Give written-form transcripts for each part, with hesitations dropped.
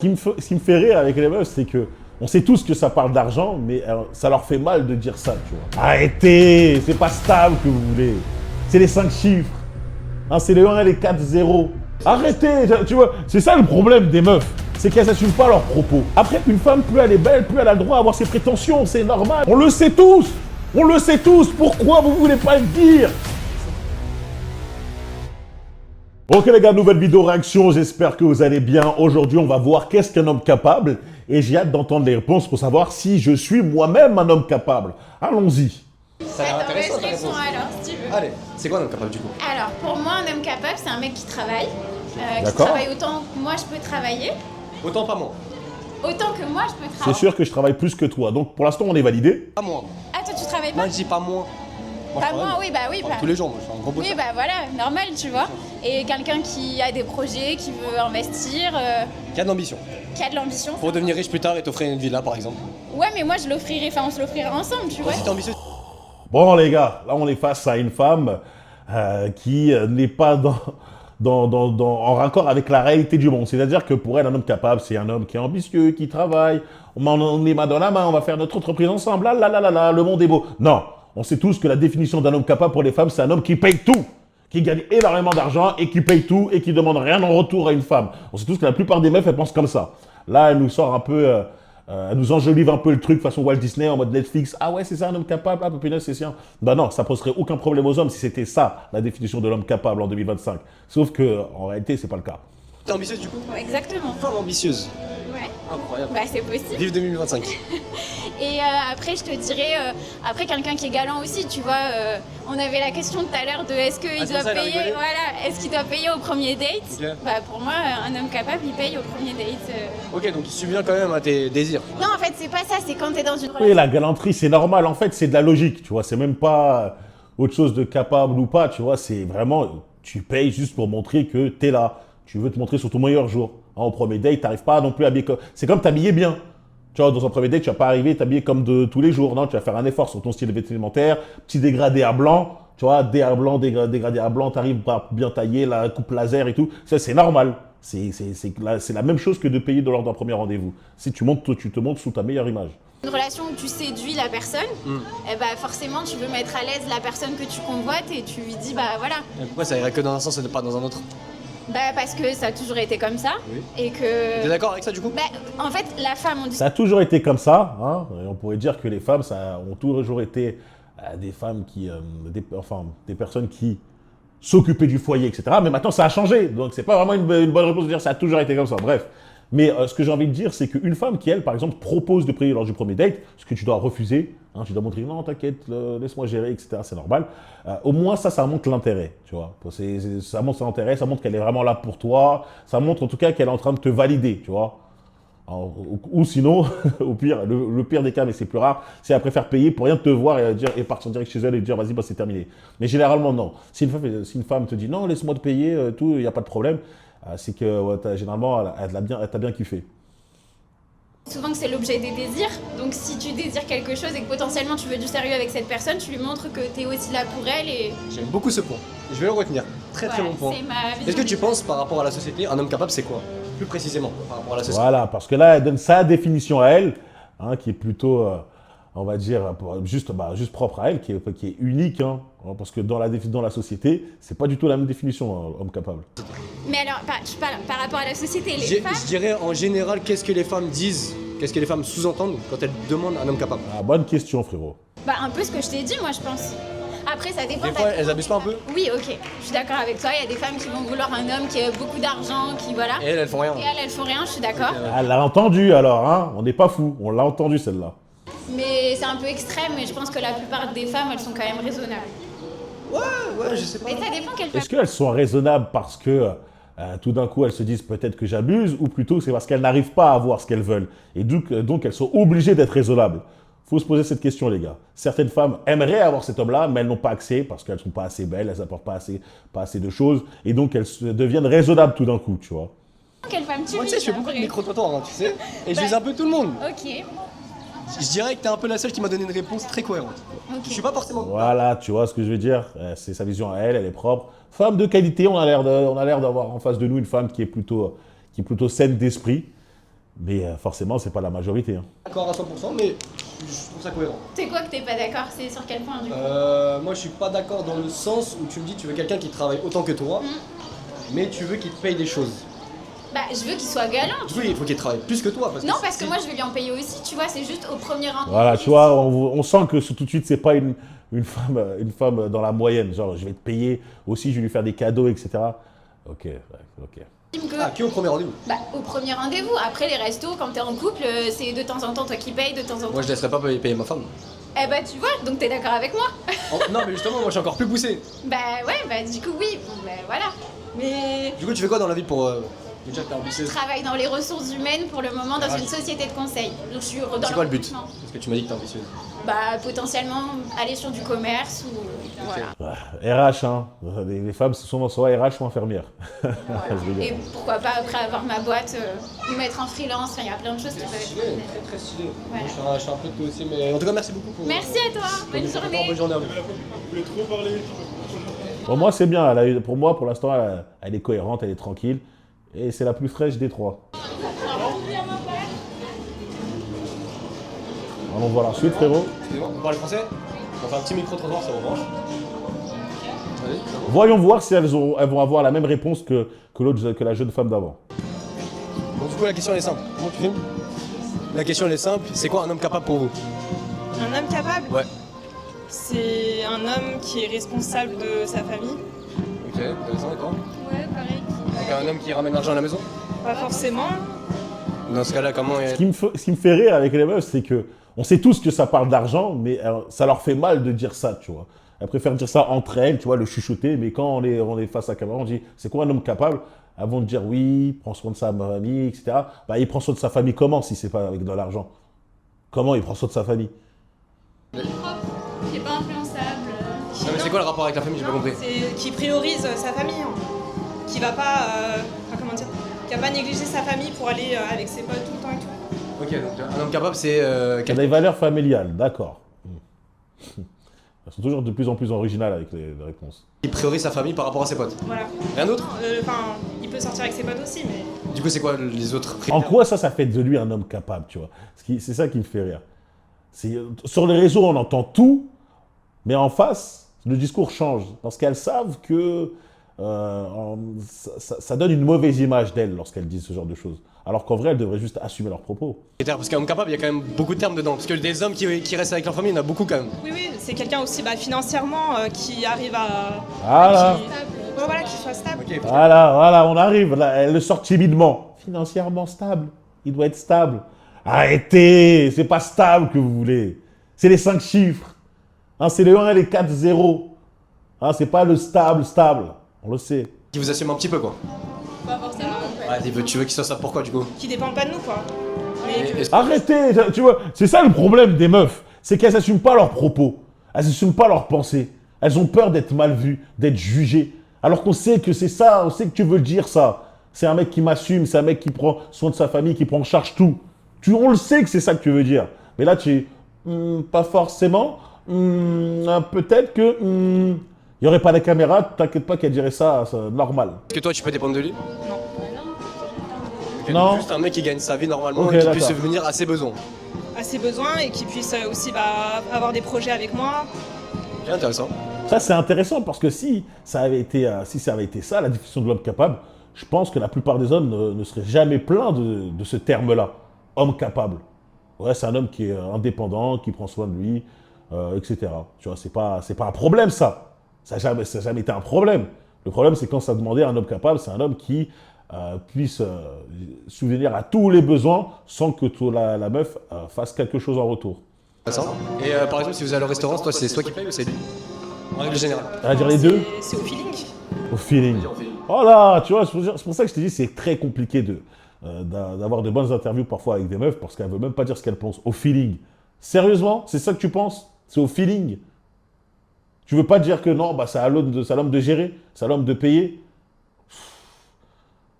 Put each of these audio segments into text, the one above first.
Ce qui me fait rire avec les meufs, c'est que on sait tous que ça parle d'argent, mais ça leur fait mal de dire ça, tu vois. Arrêtez, c'est pas stable que vous voulez. C'est les 5 chiffres. Hein, c'est les 1 et les 4 zéros. Arrêtez, tu vois. C'est ça le problème des meufs. C'est qu'elles n'assument pas leurs propos. Après, une femme, plus elle est belle, plus elle a le droit à avoir ses prétentions. C'est normal. On le sait tous. On le sait tous. Pourquoi vous voulez pas le dire? Ok les gars, nouvelle vidéo réaction, j'espère que vous allez bien. Aujourd'hui, on va voir qu'est-ce qu'un homme capable et j'ai hâte d'entendre les réponses pour savoir si je suis moi-même un homme capable. Allons-y. Ça a l'air intéressant ta réponse. Alors, si tu veux. Allez, c'est quoi un homme capable du coup? Alors, pour moi, un homme capable, c'est un mec qui travaille. Qui D'accord. travaille autant que moi, je peux travailler. Autant pas moi. Autant que moi, je peux C'est travailler. sûr que je travaille plus que toi, donc pour l'instant on est validé. Pas moi. Ah, toi, tu travailles Moi pas? je dis pas moi. Moi, Pas je moi, travaille, oui, bah oui. moi. Bah, Tous les jours, moi je suis un gros oui, bosseur. bah voilà, normal, tu vois. Et quelqu'un qui a des projets, qui veut investir, Qui a de l'ambition. qui a de l'ambition. Pour devenir riche plus tard et t'offrir une villa par exemple. Ouais, mais moi, je l'offrirai, enfin, on se l'offrira ensemble, tu vois. Si t'es ambitieux. Bon les gars, là on est face à une femme qui n'est pas en raccord avec la réalité du monde. C'est-à-dire que pour elle, un homme capable, c'est un homme qui est ambitieux, qui travaille, on est main dans la main, on va faire notre entreprise ensemble, là, là, là, là, là, le monde est beau. Non, on sait tous que la définition d'un homme capable pour les femmes, c'est un homme qui paye tout, qui gagne énormément d'argent et qui paye tout et qui demande rien en retour à une femme. On sait tous que la plupart des meufs, elles pensent comme ça. Là, elle nous sort un peu... elle nous enjolive un peu le truc façon Walt Disney en mode Netflix. Ah ouais, c'est ça un homme capable, ah punaise, c'est ça. Bah non, ça poserait aucun problème aux hommes si c'était ça la définition de l'homme capable en 2025. Sauf que en réalité, c'est pas le cas. T'es ambitieuse du coup? Ouais, exactement. Femme ambitieuse. Ouais. Incroyable. Bah, c'est possible. Vive 2025. Et après, je te dirais, après, quelqu'un qui est galant aussi, tu vois. On avait la question tout à l'heure de est-ce qu'il Ah, c'est doit ça, elle a payer, rigolé. voilà, est-ce qu'il doit payer au premier date? Ok. Bah, pour moi, un homme capable, il paye au premier date. Ok, donc il subvient quand même à tes désirs. Non, en fait, c'est pas ça, c'est quand t'es dans une Oui, relation. la galanterie, c'est normal. En fait, c'est de la logique, tu vois. C'est même pas autre chose de capable ou pas, tu vois. C'est vraiment, tu payes juste pour montrer que t'es là. Tu veux te montrer sur ton meilleur jour. Hein, au premier date, t'arrives pas non plus à habiller comme... C'est comme t'habiller bien. Tu vois, dans un premier date, tu vas pas arriver t'habiller comme de tous les jours. Non, tu vas faire un effort sur ton style vestimentaire. Petit dégradé à blanc. Tu vois, dégradé à blanc, t'arrives bien taillé, la coupe laser et tout. Ça, c'est normal. C'est la même chose que de payer lors d'un premier rendez-vous. Si tu te montres sous ta meilleure image. Une relation où tu séduis la personne, et bah forcément, tu veux mettre à l'aise la personne que tu convoites et tu lui dis, bah voilà. Et pourquoi ça irait que dans un sens et pas dans un autre? Bah parce que ça a toujours été comme ça. Oui. Et que. T'es d'accord avec ça du coup? Bah, en fait, la femme, on dit. Ça a toujours été comme ça. Hein, et on pourrait dire que les femmes, ça ont toujours été des femmes qui, des personnes qui s'occupaient du foyer, etc. Mais maintenant, ça a changé. Donc, c'est pas vraiment une bonne réponse de dire ça a toujours été comme ça. Bref. Mais ce que j'ai envie de dire, c'est qu'une femme qui, elle, par exemple, propose de payer lors du premier date, ce que tu dois refuser, hein, tu dois montrer non, t'inquiète, laisse-moi gérer, etc. C'est normal. Au moins, ça montre l'intérêt, tu vois. Ça montre son intérêt, ça montre qu'elle est vraiment là pour toi, ça montre en tout cas qu'elle est en train de te valider, tu vois. Alors, ou sinon, au pire, le pire des cas, mais c'est plus rare, c'est elle préfère payer pour rien te voir et partir direct chez elle et dire vas-y, bah, c'est terminé. Mais généralement, non. Si une femme te dit non, laisse-moi te payer, tout, il n'y a pas de problème, c'est que ouais, généralement, elle t'a bien kiffé. Souvent que c'est l'objet des désirs. Donc si tu désires quelque chose et que potentiellement tu veux du sérieux avec cette personne, tu lui montres que tu es aussi là pour elle et J'aime beaucoup ce point. Je vais le retenir. Très très voilà, bon point. c'est ma vision. Est-ce que tu penses par rapport à la société, un homme capable c'est quoi? Plus précisément par rapport à la société. Voilà, parce que là, elle donne sa définition à elle, hein, qui est plutôt, on va dire, juste propre à elle, qui est unique, hein, parce que dans la société, c'est pas du tout la même définition, hein, homme capable. Mais alors, je parle par rapport à la société, les Je femmes. dirais en général qu'est-ce que les femmes disent, qu'est-ce que les femmes sous-entendent quand elles demandent un homme capable. Ah, bonne question, frérot. Bah un peu ce que je t'ai dit, moi je pense. Après, ça dépend. Des fois elles abusent pas un peu Oui, ok. Je suis d'accord avec toi. Il y a des femmes qui vont vouloir un homme qui a beaucoup d'argent, qui voilà. et elles font rien. Et elles font rien. Je suis d'accord. Elle l'a entendu alors, hein, on n'est pas fou, on l'a entendu celle-là. Mais c'est un peu extrême. Mais je pense que la plupart des femmes, elles sont quand même raisonnables. Ouais, je sais pas. Mais ça dépend quelle femme. Est-ce qu'elles sont raisonnables parce que tout d'un coup elles se disent peut-être que j'abuse, ou plutôt c'est parce qu'elles n'arrivent pas à avoir ce qu'elles veulent, et donc elles sont obligées d'être raisonnables? Faut se poser cette question, les gars. Certaines femmes aimeraient avoir cet homme-là, mais elles n'ont pas accès parce qu'elles sont pas assez belles, elles n'apportent pas assez de choses, et donc elles deviennent raisonnables tout d'un coup, tu vois. Quelle femme tu Moi tu sais, je fais beaucoup de micro-trottoirs, hein, tu sais, et je vise un peu tout le monde. Ok. Je dirais que t'es un peu la seule qui m'a donné une réponse très cohérente. Ok. Je suis pas forcément... Voilà, tu vois ce que je veux dire. C'est sa vision à elle, elle est propre. Femme de qualité, on a l'air d'avoir en face de nous une femme qui est plutôt saine d'esprit. Mais forcément, c'est pas la majorité. Hein. D'accord à 100%, mais je trouve ça cohérent. C'est quoi que t'es pas d'accord? C'est sur quel point du coup? Moi, je suis pas d'accord dans le sens où tu me dis tu veux quelqu'un qui travaille autant que toi, mais tu veux qu'il te paye des choses. Bah, je veux qu'il soit galant. Oui, il faut qu'il travaille plus que toi. Non, parce que moi, je vais lui en payer aussi, tu vois, c'est juste au premier rang. Voilà, tu vois, on sent que tout de suite, c'est pas une femme dans la moyenne. Genre, je vais te payer aussi, je vais lui faire des cadeaux, etc. Ok, ouais, ok. Ah, que au premier rendez-vous? Bah, au premier rendez-vous. Après, les restos, quand t'es en couple, c'est de temps en temps toi qui payes, de temps en temps. Moi, je laisserai pas payer ma femme. Eh bah, tu vois, donc t'es d'accord avec moi? Non, mais justement, moi, je suis encore plus poussé. Bah, ouais, bah, du coup, oui, bon, bah, voilà. Mais. Du coup, tu fais quoi dans la vie pour. Déjà, t'es Je ambitieuse. travaille dans les ressources humaines pour le moment dans une société de conseil. Donc, je suis dans C'est quoi le but? recrutement. Parce que tu m'as dit que t'es ambitieuse. Bah, potentiellement aller sur du commerce ou. Voilà. RH, hein. Les femmes, c'est souvent soit RH ou infirmières. Voilà. Je rigole. Et pourquoi pas après avoir ma boîte, me mettre en freelance, enfin, il y a plein de choses qui peuvent être Stylé, faites. très stylé. Voilà. Moi, je suis un peu de tout aussi, mais en tout cas, merci beaucoup pour. Merci à toi, bonne journée. Bonne journée à vous. Pour moi, c'est bien. Pour moi, pour l'instant, elle est cohérente, elle est tranquille. Et c'est la plus fraîche des trois. Allons voir la suite, frérot. Excusez-moi, on parle français? On fait un petit micro-trottoir, ça vous branche? Allez, ça va. Voyons voir si elles vont avoir la même réponse que la jeune femme d'avant. Bon, du coup, la question elle est simple. Comment tu filmes? La question elle est simple. C'est quoi un homme capable pour vous? Un homme capable, Ouais. c'est un homme qui est responsable de sa famille. Ok, intéressant, et toi? Ouais, pareil. Donc, un homme qui ramène l'argent à la maison? Pas forcément. Dans ce cas-là, comment Ce qui me fait rire avec les meufs, c'est que on sait tous que ça parle d'argent, mais ça leur fait mal de dire ça, tu vois. Elles préfèrent dire ça entre elles, tu vois, le chuchoter, mais quand on est face à la caméra, on dit c'est quoi un homme capable? Elles vont te dire oui, prends soin de sa famille, etc. Bah, il prend soin de sa famille comment si c'est pas avec de l'argent? Comment il prend soin de sa famille? Qui est pas influençable. Non, mais c'est quoi le rapport avec la famille? J'ai pas compris. C'est qui priorise sa famille, hein. Qui va pas, enfin, comment dire, qui va pas négliger sa famille pour aller avec ses potes tout le temps et tout. Ok, donc un homme capable, c'est Il y a quelqu'un des valeurs familiales, d'accord. Elles sont toujours de plus en plus originales avec les réponses. qui priorise sa famille par rapport à ses potes. Voilà. Rien d'autre? Enfin, il peut sortir avec ses potes aussi, mais Du coup, c'est quoi les autres En critères? quoi ça fait de lui un homme capable, tu vois? C'est ça qui me fait rire. Sur les réseaux, on entend tout, mais en face, le discours change. Parce qu'elles savent que ça donne une mauvaise image d'elles lorsqu'elles disent ce genre de choses. Alors qu'en vrai, elles devraient juste assumer leurs propos. Parce qu'un homme capable, il y a quand même beaucoup de termes dedans. Parce que des hommes qui restent avec leur famille, il y en a beaucoup quand même. oui, c'est quelqu'un aussi financièrement qui arrive à. Voilà. Ouais, voilà, qui soit stable. Ok. Voilà, on arrive. Là, elle le sort timidement. Financièrement stable. Il doit être stable. Arrêtez, c'est pas stable que vous voulez. C'est les 5 chiffres. Hein, c'est le 1 et les 4 0. Hein, c'est pas le stable. On le sait. Qui vous assume un petit peu, quoi. Pas forcément. Ouais, tu veux qu'il soit ça pourquoi, du coup? Qui dépend pas de nous, quoi. Mais Et- est-ce- Arrêtez, tu vois, c'est ça le problème des meufs. C'est qu'elles n'assument pas leurs propos. Elles n'assument pas leurs pensées. Elles ont peur d'être mal vues, d'être jugées. Alors qu'on sait que c'est ça, on sait que tu veux dire ça. C'est un mec qui m'assume, c'est un mec qui prend soin de sa famille, qui prend en charge tout. On le sait que c'est ça que tu veux dire. Mais là, pas forcément. Peut-être que il n'y aurait pas de caméra, t'inquiète pas qu'elle dirait ça, normal. Est-ce que toi, tu peux dépendre de lui? Ok, Non. donc juste un mec qui gagne sa vie normalement Ok, et qui puisse d'accord. subvenir à ses besoins. à ses besoins et qui puisse aussi avoir des projets avec moi. Ok, intéressant. Ça, c'est intéressant parce que si ça avait été ça, la définition de l'homme capable, je pense que la plupart des hommes ne seraient jamais plaints de ce terme-là, homme capable. Ouais, c'est un homme qui est indépendant, qui prend soin de lui, etc. Tu vois, c'est pas un problème, ça. Ça n'a jamais été un problème. Le problème, c'est quand ça demandait un homme capable, c'est un homme qui puisse subvenir à tous les besoins sans que la meuf fasse quelque chose en retour. Intéressant. Et par exemple, si vous allez au restaurant, toi, c'est toi qui paye ou c'est lui? En règle générale. À dire les deux C'est au feeling. au feeling. Oh là, tu vois, c'est pour ça que je te dis, c'est très compliqué d'avoir de bonnes interviews parfois avec des meufs parce qu'elles ne veulent même pas dire ce qu'elles pensent. Au feeling. Sérieusement, c'est ça que tu penses? C'est au feeling. Tu veux pas dire que non, bah, c'est à l'homme de gérer, c'est à l'homme de payer.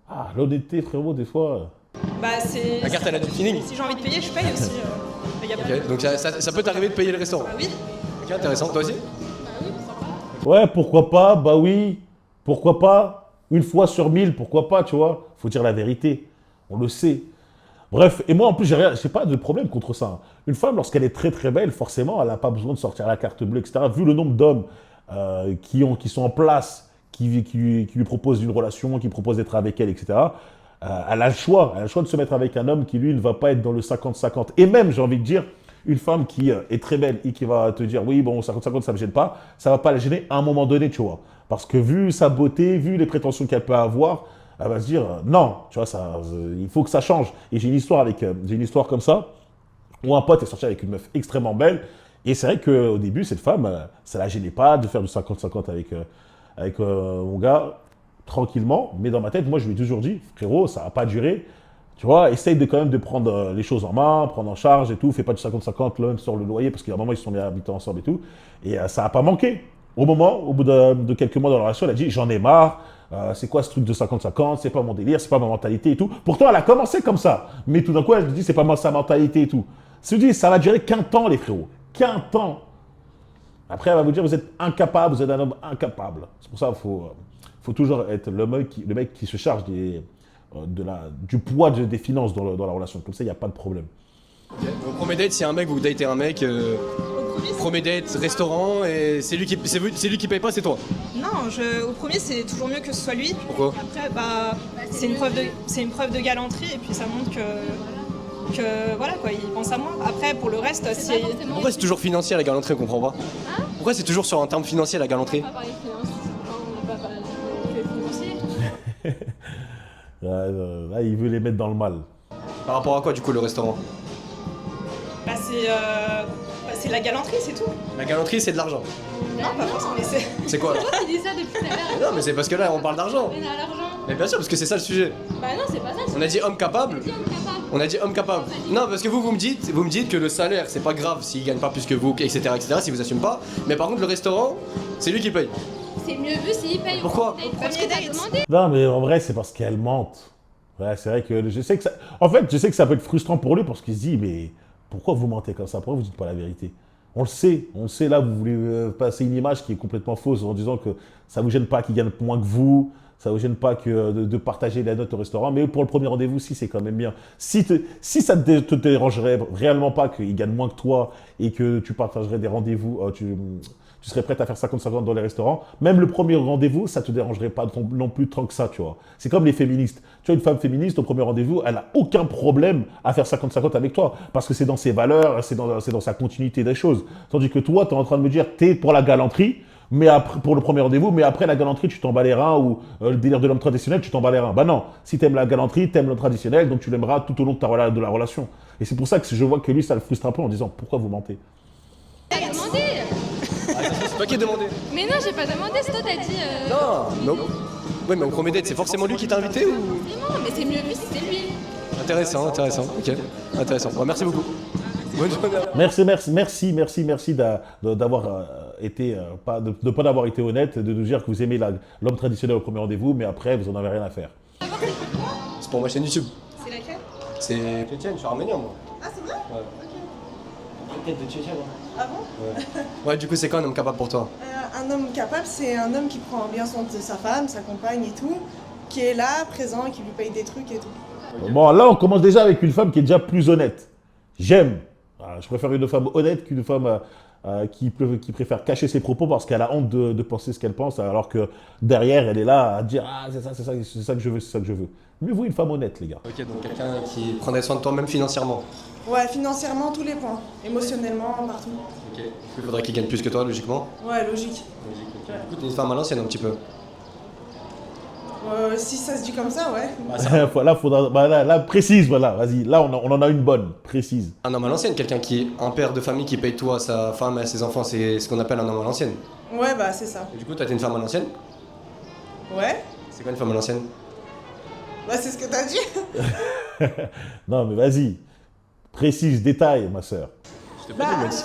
Ah, l'honnêteté, frérot, des fois. Bah, c'est. La carte, elle a du feeling. Si j'ai envie de payer, je paye aussi. Y a pas- Ok, donc ça peut t'arriver de payer le restaurant. Bah oui. Ok, intéressant. Toi aussi? Ouais, pourquoi pas? Bah oui. Pourquoi pas? Une fois sur 1000, pourquoi pas, tu vois? Faut dire la vérité. On le sait. Bref, et moi en plus, j'ai pas de problème contre ça, hein. Une femme, lorsqu'elle est très très belle, forcément, elle n'a pas besoin de sortir la carte bleue, etc. Vu le nombre d'hommes qui sont en place, qui lui proposent une relation, qui proposent d'être avec elle, etc. Elle a le choix. Elle a le choix de se mettre avec un homme qui, lui, ne va pas être dans le 50-50. Et même, j'ai envie de dire, une femme qui est très belle et qui va te dire, oui, bon, 50-50, ça ne me gêne pas, ça ne va pas la gêner à un moment donné, tu vois. Parce que vu sa beauté, vu les prétentions qu'elle peut avoir, elle va se dire, non, tu vois, il faut que ça change. Et j'ai une histoire comme ça, où un pote est sorti avec une meuf extrêmement belle. Et c'est vrai qu'au début, cette femme, ça ne la gênait pas de faire du 50-50 avec mon gars, tranquillement. Mais dans ma tête, moi, je lui ai toujours dit, frérot, ça ne va pas durer. Tu vois, essaye quand même de prendre les choses en main, prendre en charge et tout. Fais pas du 50-50 l'un sur le loyer, parce qu'à un moment, ils se sont mis à habiter ensemble et tout. Et ça n'a pas manqué. Au bout de quelques mois dans la relation, elle a dit, j'en ai marre. C'est quoi ce truc de 50-50? C'est pas mon délire, c'est pas ma mentalité et tout. Pourtant, elle a commencé comme ça. Mais tout d'un coup, elle se dit, c'est pas sa mentalité et tout. Se dit, ça va durer qu'un temps, les frérots. Qu'un temps. Après, elle va vous dire, vous êtes incapable, vous êtes un homme incapable. C'est pour ça qu'il faut toujours être le mec qui se charge du poids des finances dans la relation. Comme ça, il n'y a pas de problème. Okay. Au premier date, si un mec, vous datez un mec, premier date, restaurant, et c'est lui qui paye pas, c'est toi. Non, au premier, c'est toujours mieux que ce soit lui. Pourquoi? Après, c'est une preuve de galanterie, et puis ça montre que voilà quoi, il pense à moi. Après, pour le reste, si... Pourquoi c'est toujours financier la galanterie, on comprend pas? Pourquoi c'est toujours sur un terme financier la galanterie? On va pas parler finance. On va pas parler financier. Là, il veut les mettre dans le mal. Par rapport à quoi, du coup, le restaurant? C'est la galanterie, c'est tout. La galanterie, c'est de l'argent. Non, pas forcément, mais c'est... C'est quoi? Tu dis ça depuis tout à l'heure. Non, mais c'est parce que là, on parle d'argent. On a l'argent. Mais bien sûr, parce que c'est ça le sujet. Bah non, c'est pas ça. On a dit homme capable. On a dit homme capable. Non, parce que vous me dites que le salaire, c'est pas grave s'il gagne pas plus que vous, etc., si vous assumez pas. Mais par contre, le restaurant, c'est lui qui paye. C'est mieux vu s'il paye. Pourquoi? Parce que t'as demandé. Non, mais en vrai, c'est parce qu'elle mente. Ouais, c'est vrai que je sais que ça peut être frustrant pour lui parce qu'il se dit, mais pourquoi vous mentez comme ça? Pourquoi vous dites pas la vérité? On le sait, là, vous voulez passer une image qui est complètement fausse en disant que ça vous gêne pas qu'il gagne moins que vous, ça vous gêne pas de partager la note au restaurant, mais pour le premier rendez-vous, si, c'est quand même bien. Si ça te dérangerait réellement pas qu'il gagne moins que toi et que tu partagerais des rendez-vous, tu serais prête à faire 50-50 dans les restaurants, même le premier rendez-vous, ça te dérangerait pas non plus tant que ça, tu vois. C'est comme les féministes. Tu vois, une femme féministe, au premier rendez-vous, elle n'a aucun problème à faire 50-50 avec toi, parce que c'est dans ses valeurs, c'est dans sa continuité des choses. Tandis que toi, tu es en train de me dire, tu es pour la galanterie, mais après, pour le premier rendez-vous, mais après la galanterie, tu t'en bats les reins, ou le délire de l'homme traditionnel, tu t'en bats les reins. Bah non, si tu aimes la galanterie, tu aimes l'homme traditionnel, donc tu l'aimeras tout au long de la relation. Et c'est pour ça que je vois que lui, ça le frustre un peu en disant, pourquoi vous mentez? T'as demandé. C'est toi qui as demandé. Mais non, j'ai pas demandé, c'est toi t'as dit. Non. Oui, mais au premier date, c'est forcément lui qui t'a invité ou? Non, mais c'est mieux vu si c'est lui. Intéressant, ok. Intéressant. Bon, merci beaucoup. Bonne journée. Merci d'avoir été, de ne pas avoir été honnête, de nous dire que vous aimez l'homme traditionnel au premier rendez-vous, mais après, vous n'en avez rien à faire. C'est pour ma chaîne YouTube. C'est laquelle? C'est chrétienne, je suis arménien, moi. Ah, c'est vrai? Ouais. Ok. Tête de Tchétchène. Ah bon? Ouais, du coup, c'est quoi un homme capable pour toi? Un homme capable, c'est un homme qui prend bien soin de sa femme, sa compagne et tout, qui est là, présent, qui lui paye des trucs et tout. Bon, là, on commence déjà avec une femme qui est déjà plus honnête. J'aime. Je préfère une femme honnête qu'une femme qui préfère cacher ses propos parce qu'elle a honte de penser ce qu'elle pense, alors que derrière, elle est là à dire « Ah, c'est ça que je veux, c'est ça que je veux ». Mieux vaut une femme honnête, les gars. Ok, donc quelqu'un qui prendrait soin de toi, même financièrement. Ouais, financièrement, tous les points. Émotionnellement, partout. Ok. Il faudrait qu'il gagne plus que toi, logiquement. Ouais, logique. Du coup, t'es une femme à l'ancienne, un petit peu. Si ça se dit comme ça, ouais. Là, précise, voilà, vas-y. Là, on en a une bonne, précise. Un homme à l'ancienne, quelqu'un qui est un père de famille qui paye toi, sa femme et ses enfants, c'est ce qu'on appelle un homme à l'ancienne. Ouais, bah c'est ça. Et du coup, toi, t'es une femme à l'ancienne? Ouais. C'est quoi une femme à l'ancienne? Bah c'est ce que t'as dit. Non, mais vas-y. Précise, détail, ma sœur. Je te Bah, pas dit,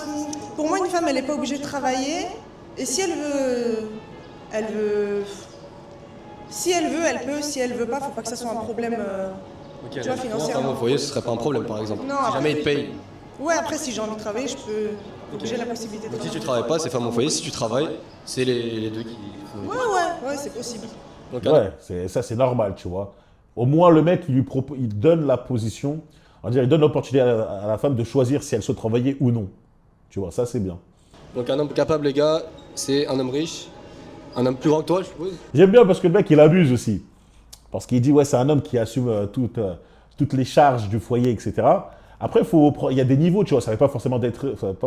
pour moi, une femme, elle est pas obligée de travailler. Et si elle veut... Si elle veut, elle peut. Si elle veut pas, faut pas que ça soit un problème... Ok, tu vois, financièrement. Vous voyez, ce serait pas un problème, par exemple. Non, Si jamais il te paye. Ouais, après, si j'ai envie de travailler, je peux... J'ai la possibilité de Donc si tu travailler. travailles pas, c'est femme au foyer. Si tu travailles, c'est les deux qui font. Ouais, c'est possible. Donc, Ouais, ça c'est normal, tu vois. Au moins le mec, il donne la position On va dire, il donne l'opportunité à la femme de choisir si elle souhaite travailler ou non. Tu vois, ça c'est bien. Donc un homme capable, les gars, c'est un homme riche, un homme plus grand que toi, je suppose. J'aime bien parce que le mec, il abuse aussi. Parce qu'il dit, ouais, c'est un homme qui assume toutes les charges du foyer, etc. Après, il y a des niveaux, tu vois. Ça ne veut pas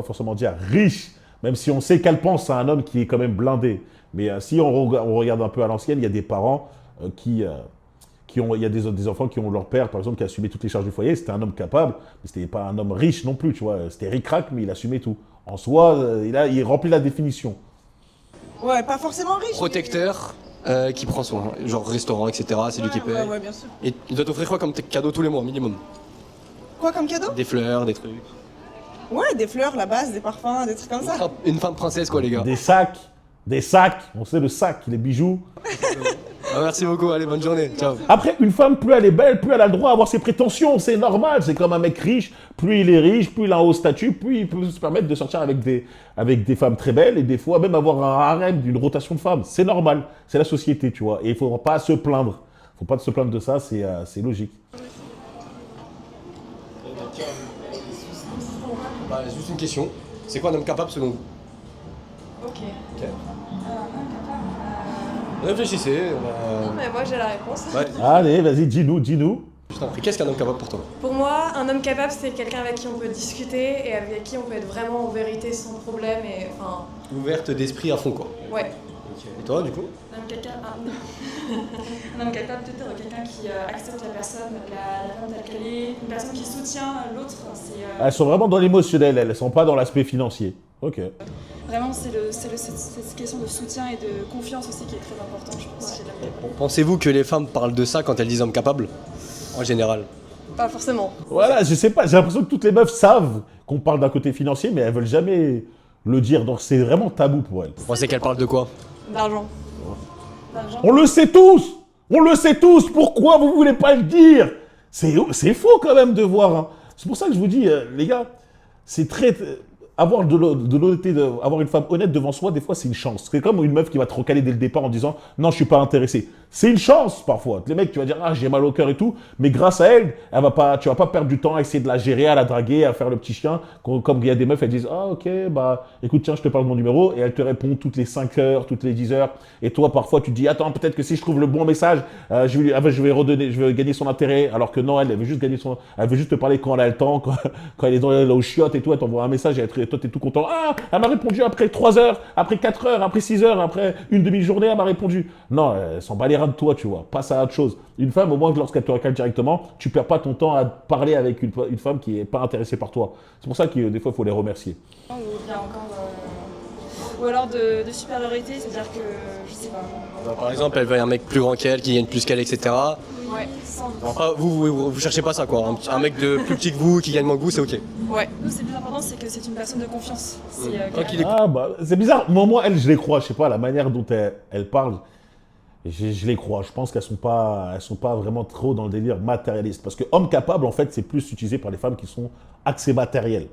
forcément dire riche, même si on sait qu'elle pense à un homme qui est quand même blindé. Mais si on regarde un peu à l'ancienne, il y a des parents il y a des enfants qui ont leur père, par exemple, qui assumait toutes les charges du foyer. C'était un homme capable, mais c'était pas un homme riche non plus, tu vois. C'était ric-rac, mais il assumait tout. En soi, il remplit la définition. Ouais, pas forcément riche. Protecteur, qui prend soin, genre restaurant, etc. C'est lui qui paye. Ouais, bien sûr. Et il doit t'offrir quoi comme cadeau tous les mois, minimum? Quoi comme cadeau? Des fleurs, des trucs. Ouais, des fleurs, la base, des parfums, des trucs comme ça. Une femme princesse, quoi, les gars. Des sacs, on sait le sac, les bijoux. Ah, merci beaucoup, allez, bonne journée, ciao. Après, une femme, plus elle est belle, plus elle a le droit d'avoir ses prétentions. C'est normal. C'est comme un mec riche. Plus il est riche, plus il a un haut statut, plus il peut se permettre de sortir avec des femmes très belles et des fois même avoir un harem d'une rotation de femmes. C'est normal. C'est la société, tu vois. Et il ne faudra pas se plaindre. Il ne faut pas se plaindre de ça. C'est logique. Bah, juste une question. C'est quoi un homme capable selon vous? Ok. Réfléchissez. Non, mais moi j'ai la réponse. Ouais. Allez, vas-y, dis-nous. Je t'en prie, qu'est-ce qu'un homme capable pour toi? Pour moi, un homme capable, c'est quelqu'un avec qui on peut discuter et avec qui on peut être vraiment en vérité sans problème et enfin. Ouverte d'esprit à fond, quoi. Ouais. Et toi, du coup? Un homme capable, peut-être quelqu'un qui accepte la personne, la femme telle qu'elle est, une personne qui soutient l'autre. Elles sont vraiment dans l'émotionnel. Elles ne sont pas dans l'aspect financier. Ok. Vraiment, c'est cette question de soutien et de confiance aussi qui est très importante, je pense, chez l'homme capable. Pensez-vous que les femmes parlent de ça quand elles disent homme capable? En général. Pas forcément. Voilà, je sais pas. J'ai l'impression que toutes les meufs savent qu'on parle d'un côté financier, mais elles veulent jamais le dire. Donc c'est vraiment tabou pour elles. Vous pensez qu'elles parlent de quoi? D'argent. On le sait tous. On le sait tous. Pourquoi vous voulez pas le dire? C'est faux quand même de voir. Hein. C'est pour ça que je vous dis, les gars, c'est très... Avoir de l'honnêteté, avoir une femme honnête devant soi, des fois, c'est une chance. C'est comme une meuf qui va te recaler dès le départ en disant « Non, je suis pas intéressé ». C'est une chance, parfois. Les mecs, tu vas dire « Ah, j'ai mal au cœur et tout ». Mais grâce à elle, tu vas pas perdre du temps à essayer de la gérer, à la draguer, à faire le petit chien. Comme il y a des meufs, elles disent « Ah, ok, bah, écoute, tiens, je te parle de mon numéro ». Et elle te répond toutes les 5 heures, toutes les 10 heures. Et toi, parfois, tu te dis « Attends, peut-être que si je trouve le bon message, je vais gagner son intérêt. » Alors que non, elle veut juste elle veut juste te parler quand elle a le temps, quand elle est au chiottes et tout. Elle t'envoie un message et toi, t'es tout content. « Ah, elle m'a répondu après 3 heures, après 4 heures, après 6 heures, après une demi-journée, elle m'a répondu. » Non, elle s'en bat les reins de toi, tu vois. Passe à autre chose. Une femme, au moins, lorsqu'elle te recale directement, tu perds pas ton temps à parler avec une femme qui est pas intéressée par toi. C'est pour ça que des fois, il faut les remercier. Ou bien encore... Ou alors de supériorité, c'est-à-dire que... Je sais pas. Bah, par exemple, elle veut un mec plus grand qu'elle, qui gagne plus qu'elle, etc. Ouais, sans... Enfin, vous cherchez pas ça, quoi. Un mec de plus petit que vous, qui gagne moins que vous, c'est ok. Ouais. Nous, c'est plus important, c'est que c'est une personne de confiance. Ah, bah, c'est bizarre. Moi, elles, je les crois. Je sais pas, la manière dont elles parlent, je les crois. Je pense qu'elles sont pas vraiment trop dans le délire matérialiste. Parce que homme capable, en fait, c'est plus utilisé par les femmes qui sont axées matériel.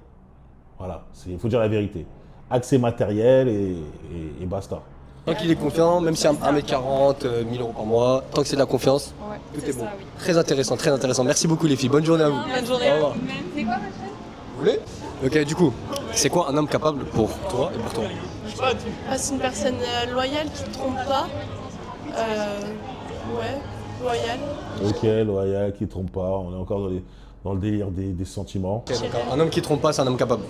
Voilà, il faut dire la vérité. Accès matériel et basta. Tant qu'il est confiant, même si 1m40, 1000 euros par mois, tant que c'est de la confiance, Ouais, tout est bon. ça, oui. Très intéressant, très intéressant. Merci beaucoup les filles, bonne journée à vous. Bonne journée. Au revoir. Vous voulez? Ok, du coup, c'est quoi un homme capable pour toi et pour toi? C'est une personne loyale qui ne trompe pas. Ouais, loyale. Ok, loyal, qui ne trompe pas. On est encore dans le délire des sentiments. Ok, donc un homme qui trompe pas, c'est un homme capable.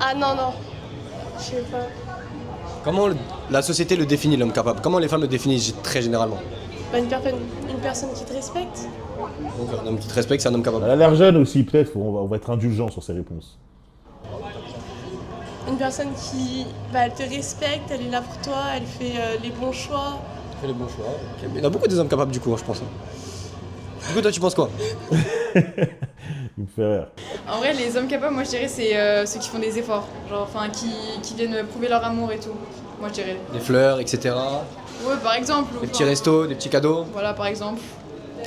Ah non, non. Je sais pas. Comment la société le définit, l'homme capable? Comment les femmes le définissent très généralement? Bah, une personne qui te respecte. Donc un homme qui te respecte, c'est un homme capable. Elle a l'air jeune aussi, peut-être. On va être indulgent sur ses réponses. Une personne qui, elle te respecte, elle est là pour toi, elle fait les bons choix. Fais les bons choix. Ok. Il y en a beaucoup des hommes capables du coup, hein, je pense. Du coup, toi, tu penses quoi? Il me fait rire. En vrai, les hommes capables, moi je dirais, c'est ceux qui font des efforts. Genre, enfin, qui viennent prouver leur amour et tout. Moi je dirais. Des fleurs, etc. Ouais, par exemple. Des petits restos, des petits cadeaux, Voilà, par exemple.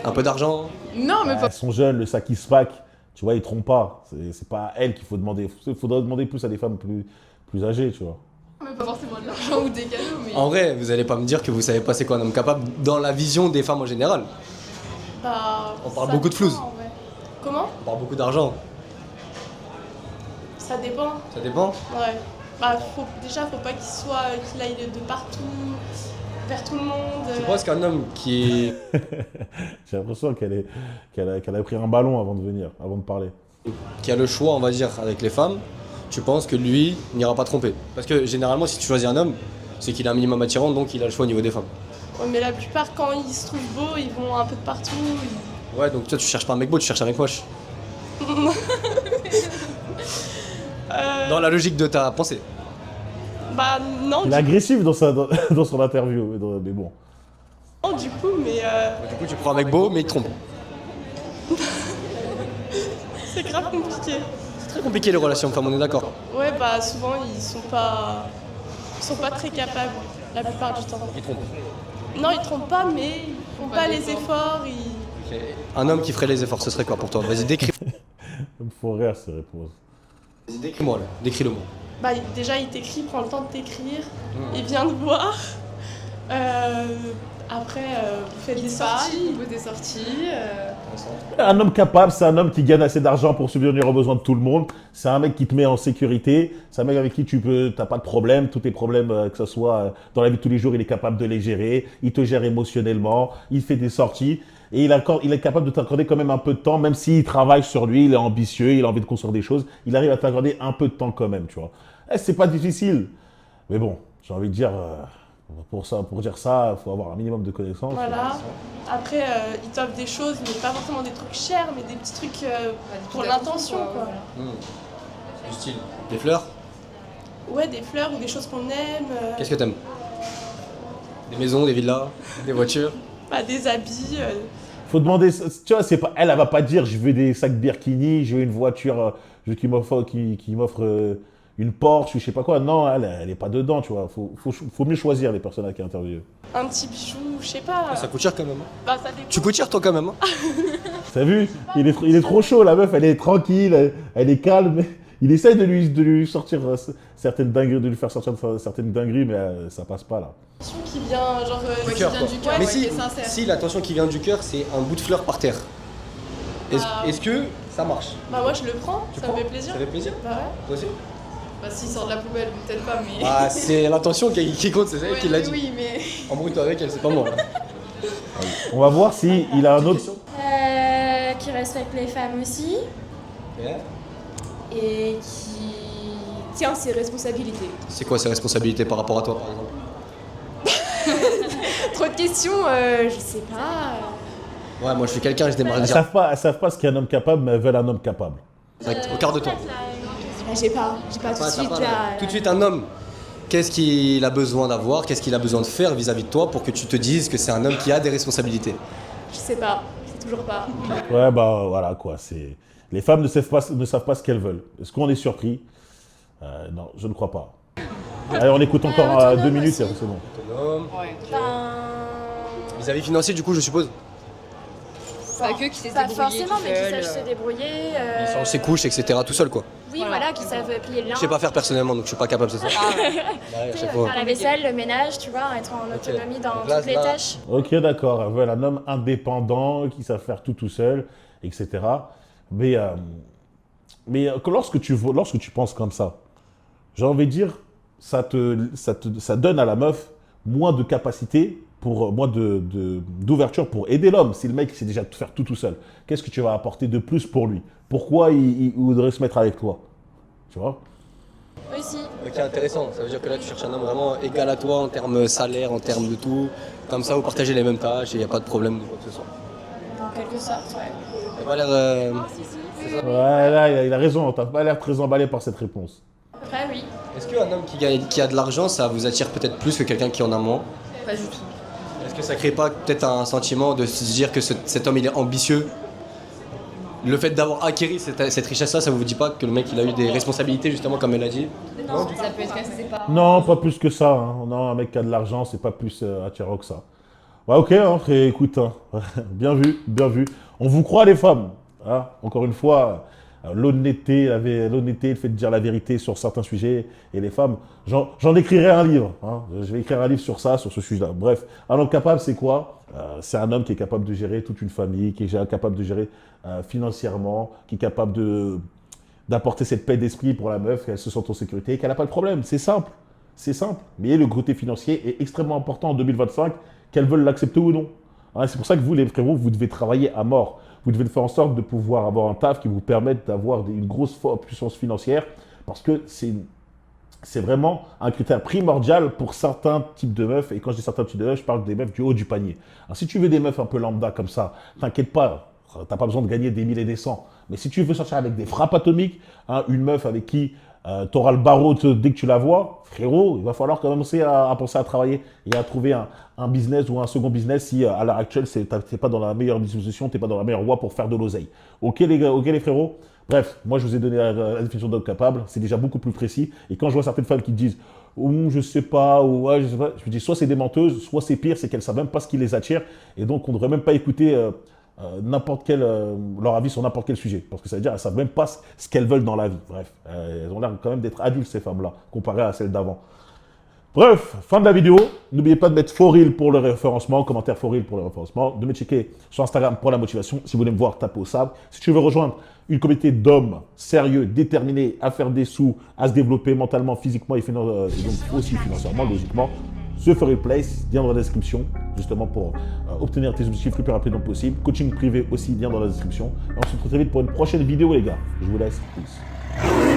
un peu d'argent. Non, mais pas. Elles sont jeunes, le sac qui se pack. Tu vois, ils trompent pas. C'est pas à elles qu'il faut demander. Il faudrait demander plus à des femmes plus âgées, tu vois. Mais pas forcément de l'argent ou des cadeaux, mais. En vrai, vous allez pas me dire que vous savez pas c'est quoi un homme capable dans la vision des femmes en général. Bah, On parle ça beaucoup de flouze. dépend, en vrai. Comment? On parle beaucoup d'argent. Ça dépend. Ça dépend. Ouais. Bah, faut pas qu'il aille de partout, vers tout le monde. Tu penses qu'un homme qui est... J'ai l'impression qu'elle a pris un ballon avant de venir, avant de parler. qui a le choix, on va dire, avec les femmes, tu penses que lui n'ira pas tromper? Parce que généralement, si tu choisis un homme, c'est qu'il a un minimum attirant, donc il a le choix au niveau des femmes. Ouais, mais la plupart, quand ils se trouvent beaux, ils vont un peu de partout. Ouais, donc toi, tu cherches pas un mec beau, tu cherches un mec moche. Dans la logique de ta pensée. Bah non, Il est agressif dans son interview, mais bon. du coup, mais Du coup, tu prends un mec beau, mais il te trompe. c'est grave compliqué. C'est très compliqué les relations femmes, on est d'accord. Ouais, bah souvent, ils sont pas très capables, la plupart du temps. Il trompe. Non, ils trompent pas, mais ils font pas les efforts. Un homme qui ferait les efforts, ce serait quoi pour toi? Vas-y, décris. Il me faut rire ces réponses. Vas-y, décris-moi là, décris-le moi. Bah déjà, il t'écrit, prend le temps de t'écrire, il vient te voir. Après, vous faites des sorties. Il veut des sorties. Un homme capable, c'est un homme qui gagne assez d'argent pour subvenir aux besoins de tout le monde. C'est un mec qui te met en sécurité. C'est un mec avec qui t'as pas de problème. Tous tes problèmes, que ce soit dans la vie de tous les jours, il est capable de les gérer. Il te gère émotionnellement. Il fait des sorties. Et il est capable de t'accorder quand même un peu de temps, même s'il travaille sur lui, il est ambitieux, il a envie de construire des choses. Il arrive à t'accorder un peu de temps quand même, tu vois. C'est pas difficile. Mais bon, j'ai envie de dire... Pour dire ça, il faut avoir un minimum de connaissances. Voilà. Après, ils t'offrent des choses, mais pas forcément des trucs chers, mais des petits trucs pour l'intention, quoi. Du style. Des fleurs? Ouais, des fleurs ou des choses qu'on aime. Qu'est-ce que t'aimes? Des maisons, des villas, des voitures? Bah, des habits. Faut demander, tu vois, elle va pas dire je veux des sacs Birkini, je veux une voiture qui m'offre une Porsche, je sais pas quoi. Non, elle est pas dedans, tu vois. Faut mieux choisir les personnes qui interviewent. Un petit bijou, je sais pas. Ça coûte cher quand même. Hein. Bah, ça dépend. Tu coûtes cher toi quand même. Hein. T'as vu? Il est trop chaud, la meuf, elle est tranquille, elle est calme. Il essaye de lui sortir certaines dingueries, de lui faire sortir certaines dingueries, mais ça passe pas là. Qui vient, genre. Du cœur, quoi. du cœur, Mais ouais, si, qui est sincère. si l'attention qui vient du cœur, c'est un bout de fleur par terre. Est-ce que ça marche? Bah, moi, je le prends, ça me fait plaisir. Ça fait plaisir? Bah, ouais. Toi aussi? Bah, s'il sort de la poubelle, peut-être pas, mais. Ah, c'est l'intention qui compte, c'est elle Ouais, qui l'a mais dit. Oui, mais. Embrouille-toi avec elle, c'est pas moi. Là. On va voir si il a un autre. Qui respecte les femmes aussi Yeah. et qui tient ses responsabilités. C'est quoi ses responsabilités par rapport à toi, par exemple? Trop de questions, je sais pas. Ouais, moi je suis quelqu'un, je démarre Elles direct. savent pas ce qu'est un homme capable, mais elles veulent un homme capable. Au quart de temps. J'ai pas tout de suite là. Tout de suite, un homme, qu'est-ce qu'il a besoin d'avoir, qu'est-ce qu'il a besoin de faire vis-à-vis de toi pour que tu te dises que c'est un homme qui a des responsabilités? Je sais pas, c'est toujours pas. Ouais, bah voilà quoi. Les femmes ne savent pas ce qu'elles veulent. Est-ce qu'on est surpris? Non, je ne crois pas. Allez, on écoute encore 2 minutes et après c'est bon. Autonome. Ben, Vis-à-vis financier, du coup, je suppose. Pas que qui sait se pas débrouiller forcément, tout mais qui seul. sachent se débrouiller. Ils sont ses couches, etc. tout seul, quoi. Oui, voilà, qui savent plier le linge. Je sais pas faire personnellement, donc je suis pas capable, c'est ça. Ouais, à chaque fois. Faire la vaisselle, le ménage, tu vois, être en autonomie dans Donc là, toutes les tâches. Ok, d'accord. Elles veulent un homme indépendant qui sait faire tout seul, etc. Mais lorsque tu penses comme ça, j'ai envie de dire, ça donne à la meuf moins de capacité, moins d'ouverture pour aider l'homme. Si le mec sait déjà faire tout seul, qu'est-ce que tu vas apporter de plus pour lui? Pourquoi il voudrait se mettre avec toi? Tu vois? Aussi. Ok, intéressant. Ça veut dire que là, tu cherches un homme vraiment égal à toi en termes salaire, en termes de tout. Comme ça, vous partagez les mêmes tâches et il n'y a pas de problème de quoi que ce soit. En quelque sorte, ouais. T'as pas l'air. Ouais, là, il a raison. T'as pas l'air très emballé par cette réponse. Après, oui. Est-ce qu'un homme qui a de l'argent, ça vous attire peut-être plus que quelqu'un qui en a moins? Pas du tout. Est-ce que ça crée pas peut-être un sentiment de se dire que cet homme il est ambitieux? Le fait d'avoir acquis cette richesse-là, ça vous dit pas que le mec il a eu des responsabilités justement comme elle a dit? Non, ça peut être que c'est pas. Non, pas plus que ça. Hein. Non, un mec qui a de l'argent, c'est pas plus attirant que ça. Ouais, ok, hein, écoute, hein. Bien vu, bien vu. On vous croit les femmes. Hein. Encore une fois, l'honnêteté, le fait de dire la vérité sur certains sujets. Et les femmes, j'en écrirai un livre. Hein. Je vais écrire un livre sur ça, sur ce sujet-là. Bref, un homme capable, c'est quoi? C'est un homme qui est capable de gérer toute une famille, qui est capable de gérer financièrement, qui est capable d'apporter cette paix d'esprit pour la meuf, qu'elle se sente en sécurité, qu'elle n'a pas de problème. C'est simple. C'est simple. Mais le côté financier est extrêmement important en 2025, qu'elles veulent l'accepter ou non. Hein, c'est pour ça que vous, les frérots, vous devez travailler à mort. Vous devez faire en sorte de pouvoir avoir un taf qui vous permette d'avoir une grosse puissance financière, parce que c'est vraiment un critère primordial pour certains types de meufs. Et quand je dis certains types de meufs, je parle des meufs du haut du panier. Alors, si tu veux des meufs un peu lambda comme ça, t'inquiète pas, t'as pas besoin de gagner des 1000 et des 100. Mais si tu veux sortir avec des frappes atomiques, hein, une meuf avec qui tu auras le barreau dès que tu la vois, frérot, il va falloir commencer à penser à travailler et à trouver un business ou un second business si à l'heure actuelle, tu n'es pas dans la meilleure disposition, tu n'es pas dans la meilleure voie pour faire de l'oseille. Ok les gars, ok les frérots? Bref, moi je vous ai donné la définition d'homme capable, c'est déjà beaucoup plus précis. Et quand je vois certaines femmes qui disent je sais pas, ou ouais, je sais pas, je me dis soit c'est des menteuses, soit c'est pire, c'est qu'elles ne savent même pas ce qui les attire. Et donc on ne devrait même pas écouter leur avis sur n'importe quel sujet. Parce que ça veut dire qu'elles ne savent même pas ce qu'elles veulent dans la vie. Bref, elles ont l'air quand même d'être adultes ces femmes-là, comparées à celles d'avant. Bref, fin de la vidéo. N'oubliez pas de mettre #forreal pour le référencement, commentaire #forreal pour le référencement, de me checker sur Instagram pour la motivation. Si vous voulez me voir, tapez au sable. Si tu veux rejoindre une communauté d'hommes sérieux, déterminés à faire des sous, à se développer mentalement, physiquement et donc aussi financièrement, logiquement, The Forreal Place, lien dans la description, justement pour obtenir tes objectifs le plus rapidement possible. Coaching privé aussi, lien dans la description. Et on se retrouve très vite pour une prochaine vidéo, les gars. Je vous laisse. Peace.